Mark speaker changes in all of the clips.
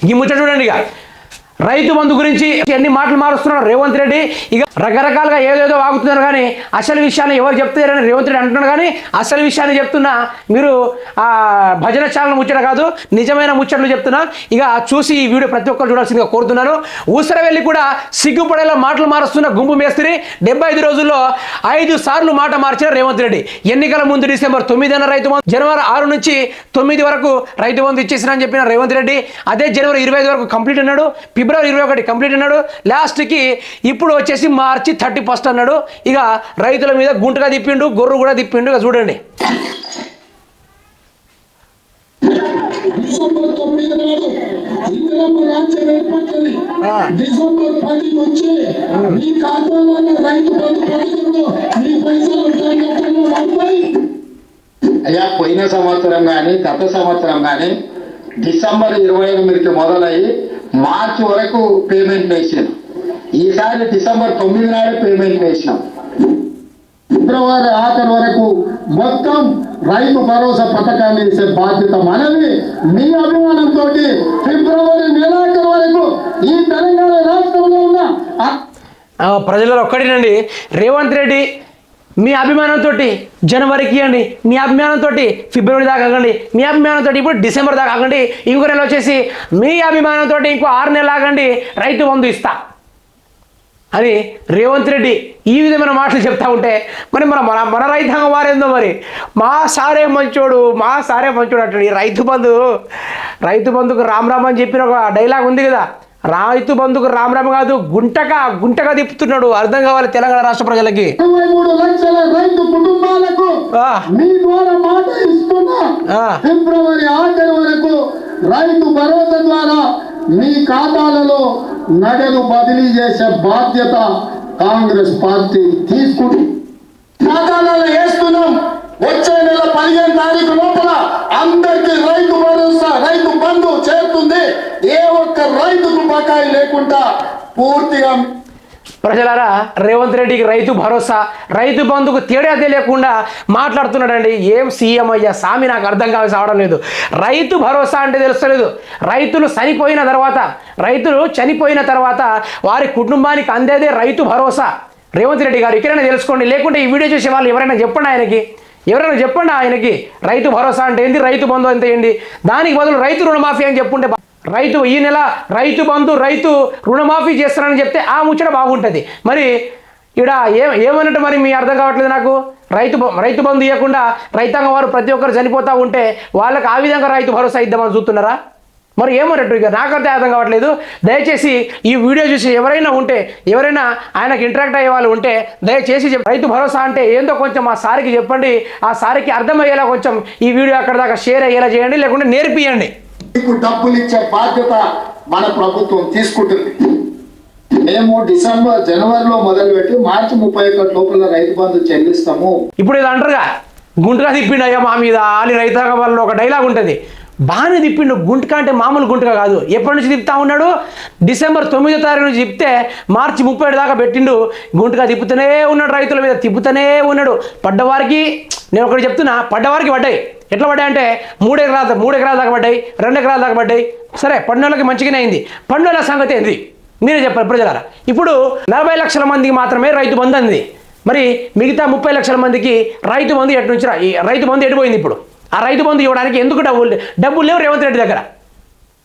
Speaker 1: ఈ ముచ్చట చూడండి. ఇక రైతు బంధు గురించి ఎన్ని మాటలు మారుస్తున్నాడు రేవంత్ రెడ్డి. ఇక రకరకాలుగా ఏదేదో వాగుతున్నారు కానీ అసలు విషయాన్ని ఎవరు చెప్తారని రేవంత్ రెడ్డి అంటున్నాడు. కానీ అసలు విషయాన్ని చెప్తున్నా మీరు భజన ఛానల్ ముచ్చట కాదు, నిజమైన ముచ్చట్లు చెప్తున్నా. ఇక చూసి ఈ వీడియో ప్రతి ఒక్కరు చూడాల్సిందిగా కోరుతున్నాను. ఊసరవెల్లి కూడా సిగ్గుపడేలా మాటలు మారుస్తున్న గుంపు మేస్త్రి 75 రోజుల్లో 5 సార్లు మాట మార్చిన రేవంత్ రెడ్డి. ఎన్నికల ముందు డిసెంబర్ 9 రైతు బంధు, జనవరి 6 నుంచి 9 వరకు రైతు బంధు ఇచ్చేసిన అని చెప్పిన రేవంత్ రెడ్డి. అదే జనవరి 25 వరకు కంప్లీట్ అన్నాడు, ఫిబ్రవరి 21 కంప్లీట్ అన్నాడు, లాస్ట్కి ఇప్పుడు వచ్చేసి మార్చి 31 అన్నాడు. ఇక రైతుల మీద గుంటగా తిప్పిండు, గొర్రు కూడా తిప్పిండు. ఇక చూడండి.
Speaker 2: డిసెంబర్ 9 నాడు ఇందిరమ్మ రాజ్యం ఏర్పడుతుంది. డిసెంబర్ 10 నుంచి మీ ఖాతాలో రైతు బంధు పడుతుందో మీ పైసలు ఉంటాయి.
Speaker 3: అయ్యా, పోయిన సంవత్సరం కానీ గత సంవత్సరం కానీ డిసెంబర్ 28 మొదలై మార్చి వరకు పేమెంట్ వేసాం. ఈసారి డిసెంబర్ 9 నాడు పేమెంట్ వేసినాం. ఫిబ్రవరి ఆఖరి వరకు మొత్తం రైతు భరోసా పథకాన్ని వేసే బాధ్యత మనది. మీ అభిమానంతో ఫిబ్రవరి నెలాఖరు వరకు ఈ తెలంగాణ రాష్ట్రంలో ఉన్న
Speaker 1: ప్రజలలో ఒక్కటినండి, రేవంత్ రెడ్డి మీ అభిమానంతో జనవరికి ఇవ్వండి, మీ అభిమానంతో ఫిబ్రవరి దాకా ఆగండి, మీ అభిమానంతో ఇప్పుడు డిసెంబర్ దాకా ఆగండి, ఇంకో నెల వచ్చేసి మీ అభిమానంతో ఇంకో 6 నెలలు ఆగండి, రైతు బంధు ఇస్తా అని రేవంత్ రెడ్డి ఈ విధమైన మాటలు చెప్తా ఉంటే మరి మన రైతాంగం వారేందో మరి మా సారే మంచోడు అంటాడు. ఈ రైతు బంధుకు రామ్ అని చెప్పిన ఒక డైలాగ్ ఉంది కదా, రైతు బంధుకు రామ్ కాదు, గుంటగా తిప్పుతున్నాడు. అర్థం కావాలి తెలంగాణ రాష్ట్ర ప్రజలకి.
Speaker 3: 23 లక్షల రైతు కుటుంబాలకు మీ ద్వారా మాట ఇస్తున్నా. ఫిబ్రవరి ఆఖరి వరకు రైతు భరోసా ద్వారా మీ ఖాతాలలో నగదు బదిలీ చేసే బాధ్యత కాంగ్రెస్ పార్టీ తీసుకుంది. ఖాతాలలో వేస్తున్నాం. వచ్చే నెల 15 తారీఖు లోపల అందరికీ రైతు భరోసా, రైతు బంధు చేరుతుంది. ఏ ఒక్క రైతుకు బకాయి లేకుండా పూర్తిగా.
Speaker 1: ప్రజలారా, రేవంత్ రెడ్డికి రైతు భరోసా, రైతు బంధుకు తేడా తెలియకుండా మాట్లాడుతున్నాడండి. ఏం సీఎం అయ్యా సామి, నాకు అర్థం కావాల్సి అవడం లేదు. రైతు భరోసా అంటే తెలుస్తలేదు. రైతులు చనిపోయిన తర్వాత వారి కుటుంబానికి అందేదే రైతు భరోసా. రేవంత్ రెడ్డి గారు ఇక్కడైనా తెలుసుకోండి, లేకుంటే ఈ వీడియో చూసే వాళ్ళు ఎవరైనా చెప్పండి ఆయనకి రైతు భరోసా అంటే ఏంది, రైతు బంధు అంటే ఏంటి. దానికి బదులు రైతు రుణమాఫీ అని చెప్పుంటే, ఈ నెల రైతు బంధు, రైతు రుణమాఫీ చేస్తారని చెప్తే ఆ ముచ్చట బాగుంటుంది. మరి ఇక్కడ ఏమన్నట్టు మరి మీ అర్థం కావట్లేదు నాకు. రైతు బంధు ఇవ్వకుండా రైతాంగం వారు ప్రతి ఒక్కరు చనిపోతూ ఉంటే వాళ్ళకి ఆ విధంగా రైతు భరోసా ఇద్దామని చూస్తున్నారా? మరి ఏమన్నట్టు ఇక నాకైతే అర్థం కావట్లేదు. దయచేసి ఈ వీడియో చూసి ఎవరైనా ఆయనకు ఇంటరాక్ట్ అయ్యే వాళ్ళు ఉంటే దయచేసి రైతు భరోసా అంటే ఏందో కొంచెం ఆ సారికి చెప్పండి. ఆ సారికి అర్థమయ్యేలా కొంచెం ఈ వీడియో అక్కడ దాకా షేర్ అయ్యేలా చేయండి, లేకుంటే నేర్పియండి.
Speaker 3: డబ్బులు ఇచ్చే బాధ్యత మన ప్రభుత్వం తీసుకుంటుంది. మేము జనవరిలో మొదలుపెట్టి మార్చి 31 లోపల రైతు బంధు చెల్లిస్తాము.
Speaker 1: ఇప్పుడు ఇది అంటారుగా, గుంటగా తిప్పిండయ్యా మా మీద అని రైతాంగం వల్ల ఒక డైలాగ్ ఉంటుంది. బాగానే తిప్పిండు. గుంటక అంటే మామూలు గుంటక కాదు. ఎప్పటి నుంచి తిప్పుతా ఉన్నాడు? డిసెంబర్ 9 తారీఖు నుంచి తిప్పితే మార్చి 30 దాకా పెట్టిండు. గుంటగా తిప్పుతూనే ఉన్నాడు, రైతుల మీద తిప్పుతూనే ఉన్నాడు. పడ్డవారికి నేను ఒకటి చెప్తున్నా, పడ్డవారికి పడ్డాయి. ఎట్లా పడ్డాయి అంటే 3 ఎకరాల దాకా పడ్డాయి, 2 ఎకరాల దాకా పడ్డాయి. సరే, పన్నులకి మంచిగానే అయింది. పన్నుల సంగతి ఏంది మీరే చెప్పారు ప్రజలారా. ఇప్పుడు 40 లక్షల మందికి మాత్రమే రైతు బంధు అంది. మరి మిగతా 30 లక్షల మందికి రైతు బంధు ఎటు నుంచి రైతు బంధు ఎడిపోయింది. ఇప్పుడు ఆ రైతు బంధు ఇవ్వడానికి ఎందుకు డబ్బులు లేవు రేవంత్ రెడ్డి దగ్గర.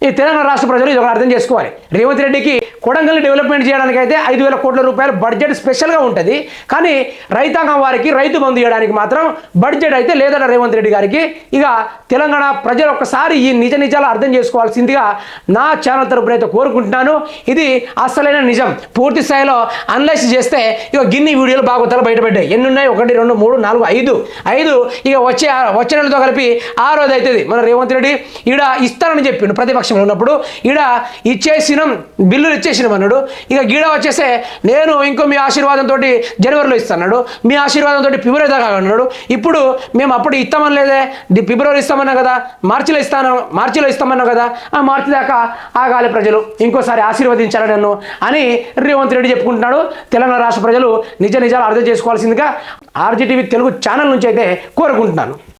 Speaker 1: ఈ తెలంగాణ రాష్ట్ర ప్రజలు ఇది ఒకటి అర్థం చేసుకోవాలి. రేవంత్ రెడ్డికి కొడంగల్ని డెవలప్మెంట్ చేయడానికి అయితే 5,000 కోట్ల రూపాయల బడ్జెట్ స్పెషల్గా ఉంటుంది. కానీ రైతాంగం వారికి రైతు బంధు ఇవ్వడానికి మాత్రం బడ్జెట్ అయితే లేదట రేవంత్ రెడ్డి గారికి. ఇక తెలంగాణ ప్రజలు ఒక్కసారి ఈ నిజాలు అర్థం చేసుకోవాల్సిందిగా నా ఛానల్ తరపున అయితే కోరుకుంటున్నాను. ఇది అసలైన నిజం. పూర్తి స్థాయిలో అనలైజ్ చేస్తే ఇక గిన్ని వీడియోలు బాగోతాలు బయటపడ్డాయి. ఎన్ని ఉన్నాయి? 1, 2, 3, 4, 5. ఇక వచ్చే నెలతో కలిపి 6వ అవుతుంది. మన రేవంత్ రెడ్డి ఈడ ఇస్తానని చెప్పిండు ప్రతిపక్షంలో ఉన్నప్పుడు. ఈడ బిల్లులు ఇచ్చేసినాం అన్నాడు. ఇక గీడ వచ్చేసే నేను ఇంకో మీ ఆశీర్వాదంతో జనవరిలో ఇస్తాడు, మీ ఆశీర్వాదంతో ఫిబ్రవరి దాకా అన్నాడు. ఇప్పుడు మేము అప్పుడు ఇస్తామని లేదే, ఫిబ్రవరి ఇస్తామన్నా కదా, మార్చిలో ఇస్తామన్నా కదా, ఆ మార్చి దాకా ఆగాలి ప్రజలు, ఇంకోసారి ఆశీర్వదించాలి నన్ను అని రేవంత్ రెడ్డి చెప్పుకుంటున్నాడు. తెలంగాణ రాష్ట్ర ప్రజలు నిజాలు అర్థం చేసుకోవాల్సిందిగా ఆర్జీటీవీ తెలుగు ఛానల్ నుంచి అయితే కోరుకుంటున్నాను.